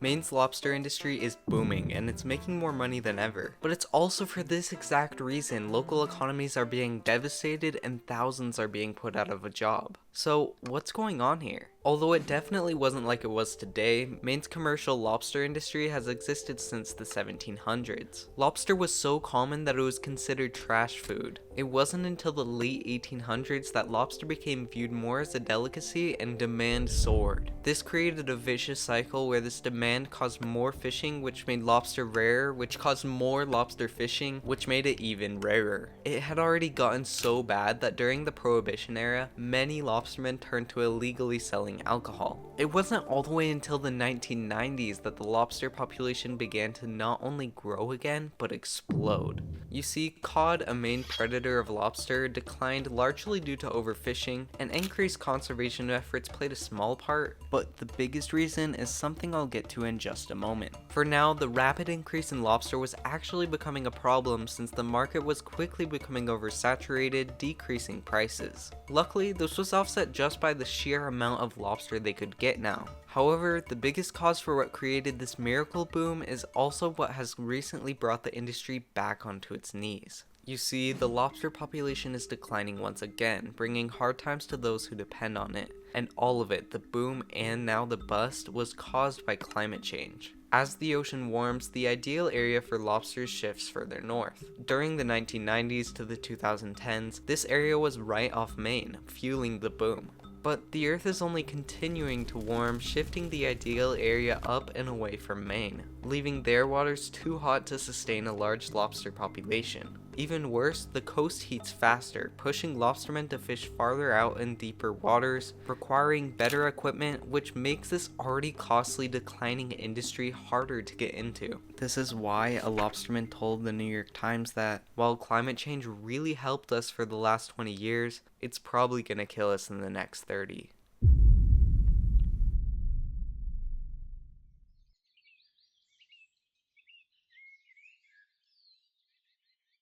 Maine's lobster industry is booming and it's making more money than ever. But it's also for this exact reason local economies are being devastated and thousands are being put out of a job. So what's going on here? Although it definitely wasn't like it was today, Maine's commercial lobster industry has existed since the 1700s. Lobster was so common that it was considered trash food. It wasn't until the late 1800s that lobster became viewed more as a delicacy and demand soared. This created a vicious cycle where this demand caused more fishing, which made lobster rarer, which caused more lobster fishing, which made it even rarer. It had already gotten so bad that during the Prohibition era, many lobstermen turned to illegally selling alcohol. It wasn't all the way until the 1990s that the lobster population began to not only grow again, but explode. You see, cod, a main predator of lobster, declined largely due to overfishing, and increased conservation efforts played a small part, but the biggest reason is something I'll get to in just a moment. For now, the rapid increase in lobster was actually becoming a problem since the market was quickly becoming oversaturated, decreasing prices. Luckily, this was offset just by the sheer amount of lobster they could get now. However, the biggest cause for what created this miracle boom is also what has recently brought the industry back onto its knees. You see, the lobster population is declining once again, bringing hard times to those who depend on it. And all of it, the boom and now the bust, was caused by climate change. As the ocean warms, the ideal area for lobsters shifts further north. During the 1990s to the 2010s, this area was right off Maine, fueling the boom. But the Earth is only continuing to warm, shifting the ideal area up and away from Maine, leaving their waters too hot to sustain a large lobster population. Even worse, the coast heats faster, pushing lobstermen to fish farther out in deeper waters, requiring better equipment, which makes this already costly declining industry harder to get into. This is why a lobsterman told the New York Times that, while climate change really helped us for the last 20 years, it's probably gonna kill us in the next 30.